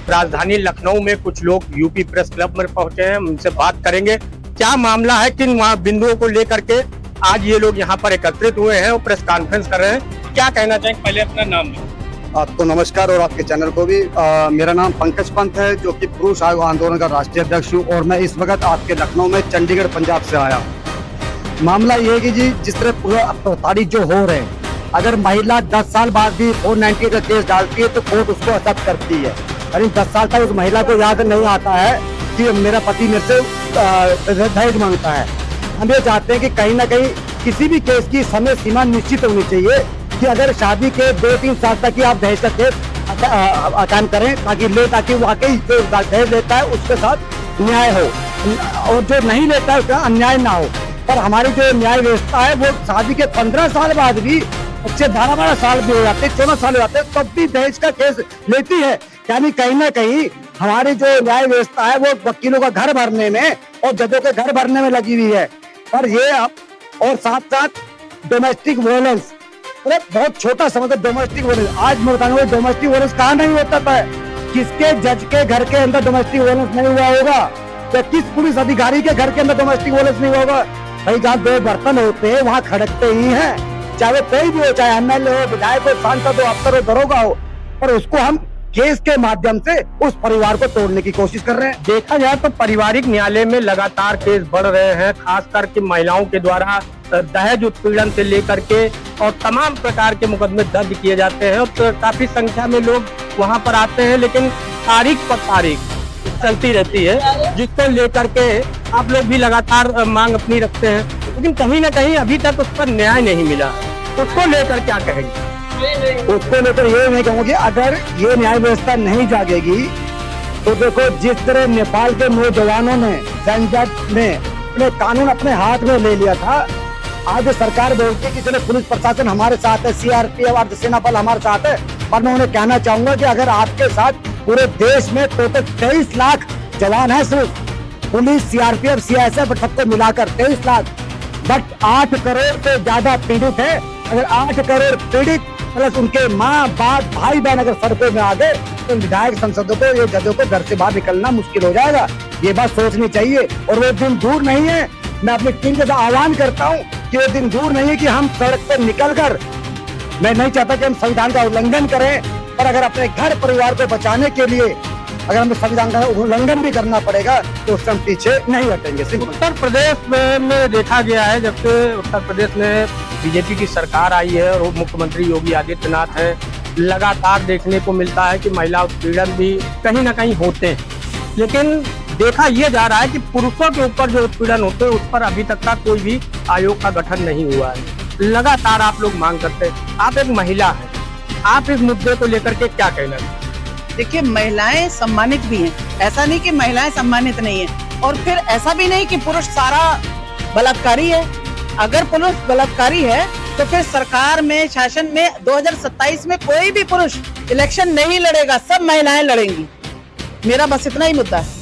राजधानी लखनऊ में कुछ लोग यूपी प्रेस क्लब में पहुंचे हैं, उनसे बात करेंगे क्या मामला है, किन बिंदुओं को लेकर के आज ये लोग यहाँ पर एकत्रित हुए हैं और प्रेस कॉन्फ्रेंस कर रहे हैं। क्या कहना चाहेंगे, पहले अपना नाम दें। आपको नमस्कार और आपके चैनल को भी। मेरा नाम पंकज पंत है, जो कि पुरुष आयोग आंदोलन का राष्ट्रीय अध्यक्ष हूँ और मैं इस वक्त आपके लखनऊ में चंडीगढ़ पंजाब से आया हूँ। मामला ये है कि जी जिस तरह पूरा तारीख जो हो रहे हैं, अगर महिला 10 साल बाद भी 498 का केस डालती है तो कोर्ट उसको एक्सेप्ट करती है। अरे 10 साल तक उस महिला को याद नहीं आता है कि मेरा पति मेरे से दहेज मांगता है। हम ये चाहते हैं कि कहीं ना कहीं किसी भी केस की समय सीमा निश्चित होनी चाहिए कि अगर शादी के 2-3 साल तक ही आप दहेज का केस अटैन करें ताकि वाकई जो दहेज लेता है उसके साथ न्याय हो और जो नहीं लेता है उसका अन्याय ना हो। पर हमारी जो न्याय व्यवस्था है वो शादी के 15 साल बाद भी अच्छे 12-12 साल भी हो जाते हैं, 14 साल हो जाते हैं, तब भी दहेज का केस लेती है। यानी कहीं ना कहीं हमारी जो न्याय व्यवस्था है वो वकीलों का घर भरने में और जजों के घर भरने में लगी हुई है। पर ये और साथ साथ डोमेस्टिक वायलेंस, बहुत छोटा समझ डोमेस्टिक वायलेंस। आज मैं बताऊंगा डोमेस्टिक वायलेंस कहाँ नहीं होता था, किसके जज के घर के अंदर डोमेस्टिक वायलेंस नहीं हुआ होगा या किस पुलिस अधिकारी के घर के अंदर डोमेस्टिक वायलेंस नहीं होगा। भाई जहाँ 2 बर्तन होते हैं वहाँ खड़कते ही हैं, चाहे वो कोई भी हो, चाहे एमएलए हो, विधायक हो, सांसद हो, अफसर हो, दरोगा हो, पर उसको हम केस के माध्यम से उस परिवार को तोड़ने की कोशिश कर रहे हैं। देखा जाए तो पारिवारिक न्यायालय में लगातार केस बढ़ रहे हैं, खासकर के महिलाओं के द्वारा दहेज उत्पीड़न से लेकर के और तमाम प्रकार के मुकदमे दर्ज किए जाते हैं और काफी संख्या में लोग वहां पर आते हैं, लेकिन तारीख पर तारीख चलती रहती है, जिसको लेकर के आप लोग भी लगातार मांग अपनी रखते हैं, लेकिन कहीं ना कहीं अभी तक उस पर न्याय नहीं मिला। उसको लेकर क्या कहेंगे? उसको लेकर ये नहीं कहूँगी, अगर ये न्याय व्यवस्था नहीं जागेगी तो देखो जिस तरह नेपाल के नौजवानों ने जनजात ने अपने कानून अपने हाथ में ले लिया था, आज सरकार बोलती है कि चलो पुलिस प्रशासन हमारे साथ है, सीआरपीएफ अर्धसेना बल हमारे साथ है, पर मैं उन्हें कहना चाहूंगा कि अगर आपके साथ पूरे देश में टोटल 23 लाख जवान है, सिर्फ पुलिस सीआरपीएफ सीआईएसएफ सबको मिलाकर 23 लाख, बट 8 करोड़ से ज्यादा पीड़ित है। अगर 8 करोड़ पीड़ित प्लस उनके माँ बाप भाई बहन अगर सड़कों में आ गए तो विधायक सांसदों को, ये जजों को घर से बाहर निकलना मुश्किल हो जाएगा। ये बात सोचनी चाहिए और वो दिन दूर नहीं है। मैं अपनी टीम के साथ आह्वान करता हूँ कि वो दिन दूर नहीं है कि हम सड़क पर निकलकर, मैं नहीं चाहता कि हम संविधान का उल्लंघन करें, पर अगर अपने घर परिवार को बचाने के लिए अगर हमें संविधान का उल्लंघन भी करना पड़ेगा तो उससे हम पीछे नहीं हटेंगे। उत्तर प्रदेश में देखा गया है, जब से उत्तर प्रदेश में बीजेपी की सरकार आई है और मुख्यमंत्री योगी आदित्यनाथ है, लगातार देखने को मिलता है कि महिला उत्पीड़न भी कहीं ना कहीं होते हैं, लेकिन देखा यह जा रहा है कि पुरुषों के ऊपर जो उत्पीड़न होते हैं उस पर अभी तक का कोई भी आयोग का गठन नहीं हुआ है। लगातार आप लोग मांग करते हैं, आप एक महिला है, आप इस मुद्दे को लेकर के क्या कहना है? देखिए, महिलाएं सम्मानित भी हैं, ऐसा नहीं कि महिलाएं सम्मानित नहीं है, और फिर ऐसा भी नहीं कि पुरुष सारा बलात्कारी है। अगर पुरुष बलात्कारी है तो फिर सरकार में, शासन में 2027 में कोई भी पुरुष इलेक्शन नहीं लड़ेगा, सब महिलाएं लड़ेंगी। मेरा बस इतना ही मुद्दा है।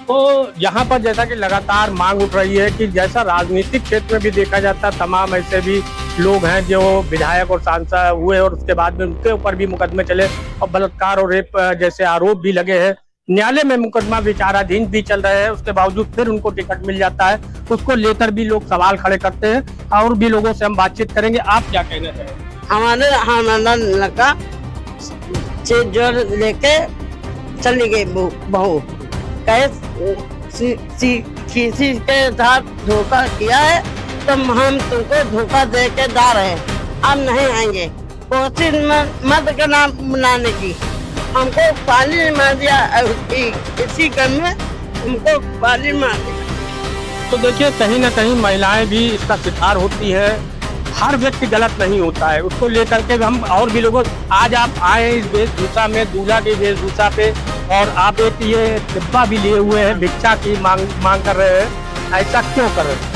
तो यहाँ पर जैसा कि लगातार मांग उठ रही है कि जैसा राजनीतिक क्षेत्र में भी देखा जाता है, तमाम ऐसे भी लोग हैं जो विधायक और सांसद हुए और उसके बाद में उनके ऊपर भी मुकदमे चले और बलात्कार और रेप जैसे आरोप भी लगे हैं, न्यायालय में मुकदमा विचाराधीन भी चल रहे हैं, उसके बावजूद फिर उनको टिकट मिल जाता है, उसको लेकर भी लोग सवाल खड़े करते हैं और भी लोगों से हम बातचीत करेंगे। आप क्या कहना चाहेंगे? हमारे लड़का जोर लेके चली गई बहू, किसी के साथ धोखा किया है तो हम तुमको धोखा दे के जा रहे हैं, अब नहीं आएंगे। कोशिश मत करना बनाने की, हमको पाली मार दिया, इसी क्रम में हमको पाली मार दिया। तो देखिए कहीं ना कहीं महिलाएं भी इसका शिकार होती है, हर व्यक्ति गलत नहीं होता है, उसको लेकर के हम और भी लोगों, आज आप आए इस वेशभूषा में, दूल्हा की वेशभूषा पे, और आप एक ये डिब्बा भी लिए हुए हैं, भिक्षा की मांग कर रहे हैं, ऐसा क्यों कर रहे हैं?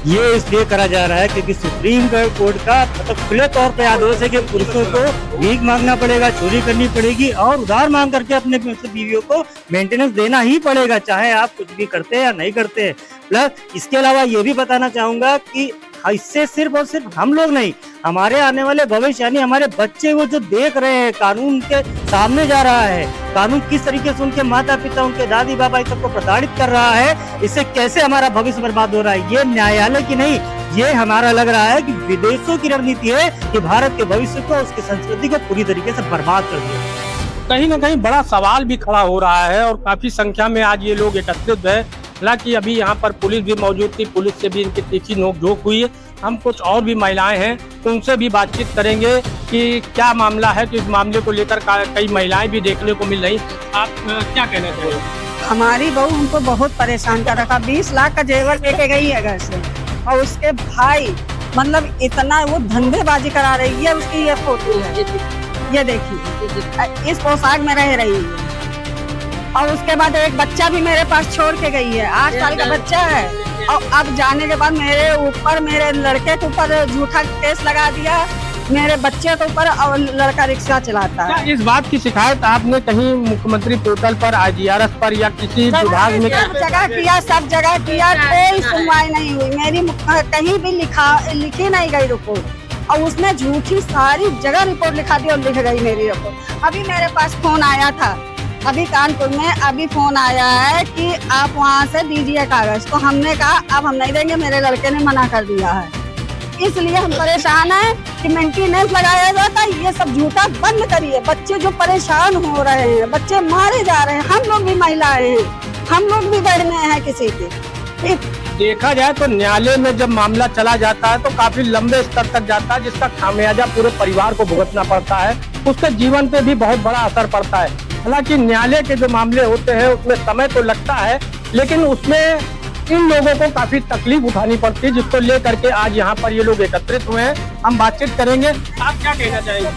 ये इसलिए करा जा रहा है क्योंकि सुप्रीम कोर्ट का मतलब खुले तौर पे आदेश है कि पुरुषों को भीख मांगना पड़ेगा, चोरी करनी पड़ेगी और उधार मांग करके अपने बीवियों को मेंटेनेंस देना ही पड़ेगा, चाहे आप कुछ भी करते हैं या नहीं करते हैं। प्लस इसके अलावा ये भी बताना चाहूंगा कि इससे सिर्फ और सिर्फ हम लोग नहीं, हमारे आने वाले भविष्य यानी हमारे बच्चे वो जो देख रहे हैं कानून के सामने जा रहा है, कानून किस तरीके से उनके माता पिता उनके दादी बाबा सबको प्रताड़ित कर रहा है, इससे कैसे हमारा भविष्य बर्बाद हो रहा है। ये न्यायालय की नहीं, ये हमारा लग रहा है कि विदेशों की रणनीति है कि भारत के भविष्य को उसकी संस्कृति को पूरी तरीके से बर्बाद कर दिया। कहीं ना कहीं बड़ा सवाल भी खड़ा हो रहा है और काफी संख्या में आज ये लोग एकत्रित है। हालांकि अभी यहाँ पर पुलिस भी मौजूद थी, पुलिस से भी इनकी तीखी नोकझोंक हुई है। हम कुछ और भी महिलाएं हैं उनसे भी बातचीत करेंगे कि क्या मामला है, कि इस मामले को लेकर कई महिलाएं भी देखने को मिल रही। आप क्या कहना चाहिए? हमारी बहू हमको बहुत परेशान कर रखा, 20 लाख का जेवर लेके गई है घर से, और उसके भाई मतलब इतना वो धंधेबाजी करा रही है। उसकी ये फोटो है, ये देखिए, इस पोशाक में रह रही है। और उसके बाद एक बच्चा भी मेरे पास छोड़ के गई है, 8 साल का बच्चा है। और अब जाने के बाद मेरे ऊपर, मेरे लड़के के ऊपर झूठा केस लगा दिया, मेरे बच्चे के ऊपर, और लड़का रिक्शा चलाता है। क्या इस बात की शिकायत आपने कहीं मुख्यमंत्री पोर्टल पर, IGRS पर या किसी विभाग में? सब जगह किया, कोई सुनवाई नहीं हुई। मेरी कहीं भी लिखी नहीं गई रिपोर्ट, और उसने झूठी सारी जगह रिपोर्ट लिखा दी और लिख गई मेरी रिपोर्ट। अभी मेरे पास फोन आया था, अभी कानपुर में अभी फोन आया है कि आप वहाँ से दीजिए कागज, तो हमने कहा अब हम नहीं देंगे, मेरे लड़के ने मना कर दिया है। इसलिए हम परेशान हैं कि मेंटेनेंस लगाया जाता है, ये सब झूठा बंद करिए। बच्चे जो परेशान हो रहे हैं, बच्चे मारे जा रहे हैं, हम लोग भी महिलाएं हैं, हम लोग भी बढ़ में हैं किसी के। देखा जाए तो न्यायालय में जब मामला चला जाता है तो काफी लंबे स्तर तक जाता है, जिसका खामियाजा पूरे परिवार को भुगतना पड़ता है, उसके जीवन पे भी बहुत बड़ा असर पड़ता है। हालांकि न्यायालय के जो मामले होते हैं उसमें समय तो लगता है, लेकिन उसमें इन लोगों को काफी तकलीफ उठानी पड़ती है, जिसको लेकर के आज यहाँ पर ये लोग एकत्रित हुए हैं। हम बातचीत करेंगे। आप क्या कहना चाहेंगे?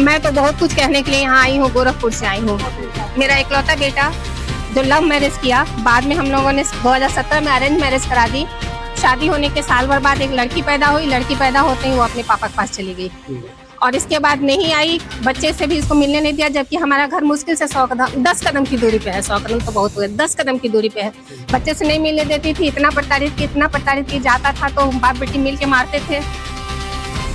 मैं तो बहुत कुछ कहने के लिए यहाँ आई हूँ, गोरखपुर से आई हूँ। मेरा इकलौता बेटा जो लव मैरिज किया, बाद में हम लोगों ने 2017 में अरेंज मैरिज करा दी। शादी होने के साल भर बाद एक लड़की पैदा हुई, लड़की पैदा होते ही वो अपने पापा के पास चली गई, और इसके बाद नहीं आई, बच्चे से भी इसको मिलने नहीं दिया, जबकि हमारा घर मुश्किल से 10 कदम की दूरी पे है। 100 कदम तो बहुत हुए, 10 कदम की दूरी पे है। बच्चे से नहीं मिलने देती थी, इतना प्रताड़ित की जाता था, तो बाप बेटी मिल के मारते थे।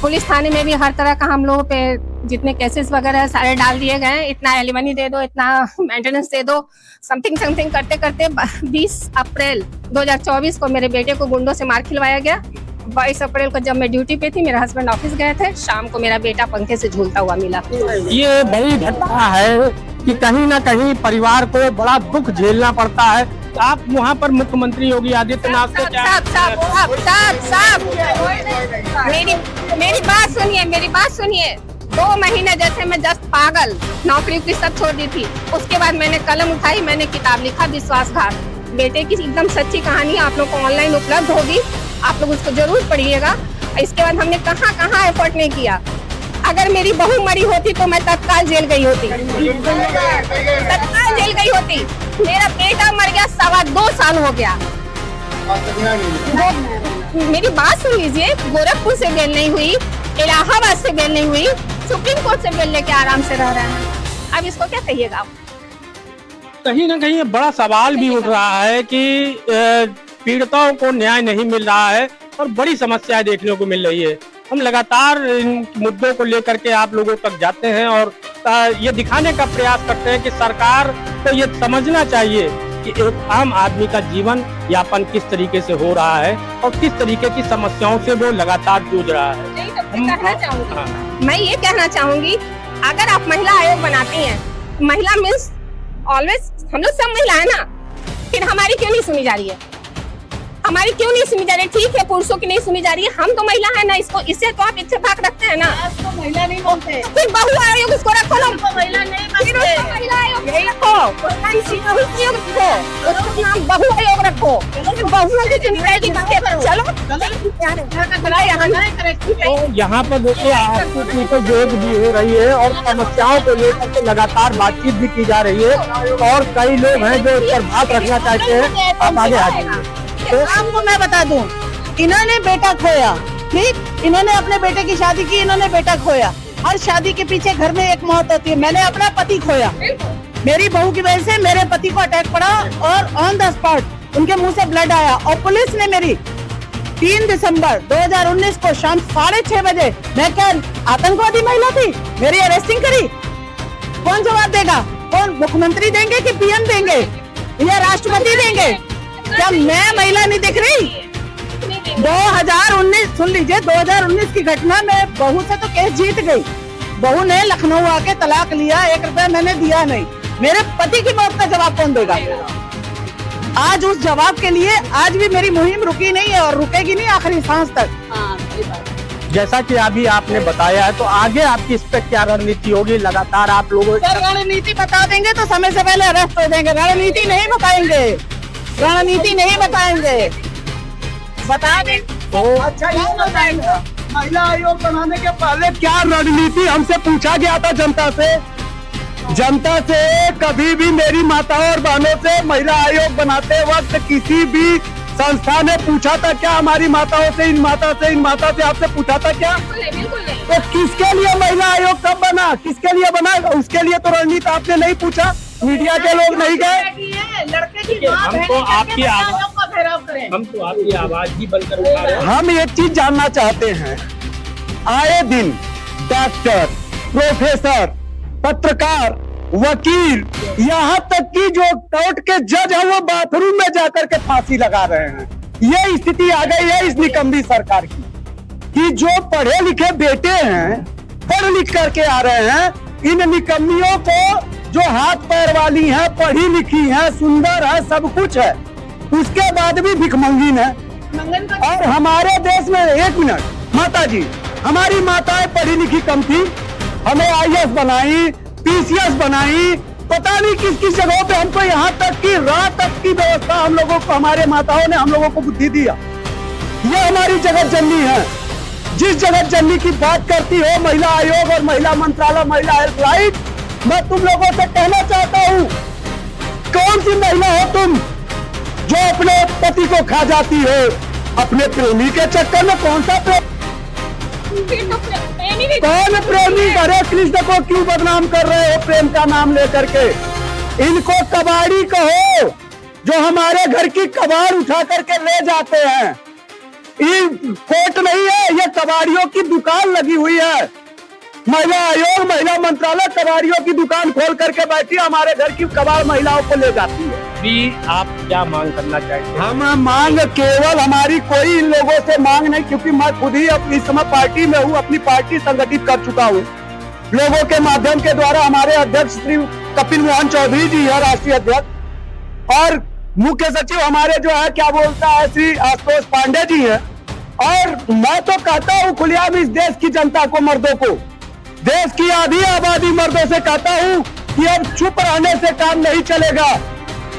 पुलिस थाने में भी हर तरह का हम लोगों पे जितने केसेस वगैरह सारे डाल दिए गए, इतना एलिमनी दे दो, इतना मेंटेनेंस दे दो, समथिंग करते करते 20 अप्रैल 2024 को मेरे बेटे को गुंडों से मार खिलवाया गया। 22 अप्रैल को जब मैं ड्यूटी पे थी, मेरे हस्बैंड ऑफिस गए थे, शाम को मेरा बेटा पंखे से झूलता हुआ मिला। ये बड़ी घटना है कि कहीं ना कहीं परिवार को बड़ा दुख झेलना पड़ता है। आप वहाँ पर मुख्यमंत्री योगी आदित्यनाथ से मेरी बात सुनिए। 2 महीने जैसे मैं जस्ट पागल, नौकरी की सब छोड़ दी थी। उसके बाद मैंने कलम उठाई, मैंने किताब लिखा विश्वासघात। बेटे की एकदम सच्ची कहानी आप लोग को ऑनलाइन उपलब्ध होगी, आप लोग उसको जरूर पढ़िएगा। इसके बाद हमने कहाँ एफर्ट नहीं किया। अगर मेरी बहू मरी होती तो मैं तत्काल जेल गई होती, मेरा बेटा मर गया, 2.25 साल हो गया। मेरी बात सुन लीजिए, गोरखपुर से बेल नहीं हुई, इलाहाबाद से बेल नहीं हुई, सुप्रीम कोर्ट से बेल लेके आराम से रह रहे हैं। अब इसको क्या कहिएगा आप? कहीं ना कहीं बड़ा सवाल भी उठ रहा है कि पीड़िताओं को न्याय नहीं मिल रहा है और बड़ी समस्याएं देखने को मिल रही है। हम लगातार इन मुद्दों को लेकर के आप लोगों तक जाते हैं और ये दिखाने का प्रयास करते हैं कि सरकार को ये समझना चाहिए कि एक आम आदमी का जीवन यापन किस तरीके से हो रहा है और किस तरीके की समस्याओं से वो लगातार जूझ रहा है। मैं ये कहना चाहूंगी, अगर आप महिला आयोग बनाती हैं, महिला मीन्स ऑलवेज हम लोग सब महिला है ना, फिर हमारी क्यों नहीं सुनी जा रही है? हमारी क्यों नहीं सुनी जा रही है? ठीक है, पुरुषों की नहीं सुनी जा रही है, हम तो महिला है ना, इसको इससे तो आप इत्तेफाक रखते हैं ना। तो महिला नहीं बोलते, फिर बहु आयोग उसको रखो ना, महिला नहीं फिर उसको महिला आयोग रखो, उसको नाम बहु आयोग रखो, बहुओं की सुनवाई की बातें करो। तो यहाँ पर देखिए आपको जोग भी हो रही है और समस्याओं को लेकर के लगातार बातचीत भी की जा रही है और कई लोग हैं जो इस पर बात रखना चाहते हैं। आप आगे आ जाइए। तो आपको मैं बता दूं, इन्होंने बेटा खोया, ठीक, इन्होंने अपने बेटे की शादी की, इन्होंने बेटा खोया। हर शादी के पीछे घर में एक मौत होती है। मैंने अपना पति खोया, मेरी बहू की वजह से मेरे पति को अटैक पड़ा और ऑन द स्पॉट उनके मुंह से ब्लड आया और पुलिस ने मेरी 3 दिसंबर 2019 को शाम 6:30 बजे, मैं क्या आतंकवादी महिला थी, मेरी अरेस्टिंग करी? कौन जवाब देगा? कौन? मुख्यमंत्री देंगे कि पीएम देंगे या राष्ट्रपति देंगे? क्या मैं महिला नहीं दिख रही? 2019 सुन लीजिए, 2019 की घटना में बहू से तो केस जीत गई। बहू ने लखनऊ आके तलाक लिया, 1 रुपया मैंने दिया नहीं। मेरे पति की मौत का जवाब कौन देगा? आज उस जवाब के लिए आज भी मेरी मुहिम रुकी नहीं है और रुकेगी नहीं आखिरी सांस तक। जैसा कि अभी आपने बताया है, तो आगे आपकी इस पे क्या रणनीति होगी? लगातार आप लोगों रणनीति बता देंगे तो समय से पहले अरेस्ट हो देंगे। रणनीति नहीं बताएंगे, रणनीति नहीं बताएंगे, बता दें तो अच्छा ये बताएंगे, महिला आयोग बनाने के पहले क्या रणनीति हमसे पूछा गया था जनता से? जनता से कभी भी मेरी माताओं और बहनों से महिला आयोग बनाते वक्त किसी भी संस्था ने पूछा था क्या? हमारी माताओं से, इन माता से आपसे पूछा था क्या? तो किसके लिए महिला आयोग कब बना, किसके लिए बना? उसके लिए तो रणनीति आपने नहीं पूछा, मीडिया के लोग नहीं गए। हम तो आपकी आवाज ही बंद कर उठा रहे हैं। हम एक चीज जानना चाहते हैं, आए दिन डॉक्टर, प्रोफेसर, पत्रकार, वकील, यहाँ तक कि जो कोर्ट के जज है वो बाथरूम में जाकर के फांसी लगा रहे हैं। ये स्थिति आ गई है इस निकम्मी सरकार की कि जो पढ़े लिखे बेटे हैं, पढ़ लिख करके आ रहे हैं, इन निकम्मियों को जो हाथ पैर वाली हैं, पढ़ी लिखी हैं, सुंदर है, सब कुछ है, उसके बाद भी भिखमंगी है। और हमारे देश में, एक मिनट माता जी, हमारी माताएं पढ़ी लिखी कम थी, हमें IAS बनाई, PCS बनाई, पता नहीं किस किस जगहों पे हमको, यहाँ तक कि रात तक की व्यवस्था हम लोगों को, हमारे माताओं ने हम लोगों को बुद्धि दिया। ये हमारी जगत जननी है। जिस जगत जननी की बात करती हो, महिला आयोग और महिला मंत्रालय, महिला हेल्पलाइन, मैं तुम लोगों से कहना चाहता हूँ, कौन सी महिला हो तुम जो अपने पति को खा जाती हो? अपने प्रेमी के चक्कर में? कौन सा कौन प्रेमी? हरे कृष्ण को क्यों बदनाम कर रहे हो प्रेम का नाम लेकर के? इनको कबाड़ी कहो जो हमारे घर की कबाड़ उठा करके ले जाते हैं। ये कोर्ट नहीं है, ये कबाड़ियों की दुकान लगी हुई है। महिला आयोग, महिला मंत्रालय कबाड़ियों की दुकान खोल करके बैठी, हमारे घर की कबाड़ महिलाओं को ले जाती है। भी आप क्या मांग करना चाहते हैं? हम मांग केवल, हमारी कोई इन लोगों से मांग नहीं, क्योंकि मैं खुद ही अपनी इस समय पार्टी में हूँ, अपनी पार्टी संगठित कर चुका हूँ लोगों के माध्यम के द्वारा। हमारे अध्यक्ष श्री कपिल मोहन चौधरी जी है राष्ट्रीय अध्यक्ष, और मुख्य सचिव हमारे जो है क्या बोलता है श्री आशुतोष पांडे जी है। और मैं तो कहता हूँ खुलेआम इस देश की जनता को, मर्दों को, देश की आधी आबादी मर्दों से कहता हूँ कि अब चुप रहने से काम नहीं चलेगा।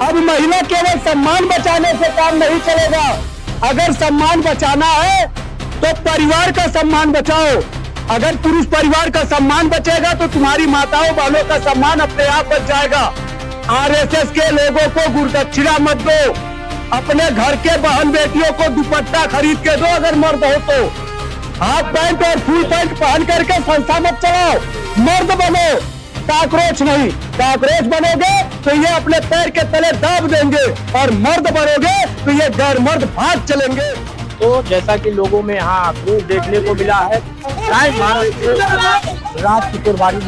अब महिला केवल सम्मान बचाने से काम नहीं चलेगा। अगर सम्मान बचाना है तो परिवार का सम्मान बचाओ। अगर पुरुष परिवार का सम्मान बचेगा तो तुम्हारी माताओं बहनों का सम्मान अपने आप बच जाएगा। RSS के लोगों को गुरुदक्षिणा मत दो, अपने घर के बहन बेटियों को दुपट्टा खरीद के दो। अगर मर्द हो तो हाफ पैंट और फुल पैंट पहन करके संस्था मत चलाओ, मर्द बनो, काकरोच नहीं। काकरोच बनोगे तो ये अपने पैर के तले दाब देंगे, और मर्द बनोगे तो ये गैर मर्द भाग चलेंगे। तो जैसा कि लोगों में यहाँ आक्रोश देखने को मिला है, रात की कुर्बानी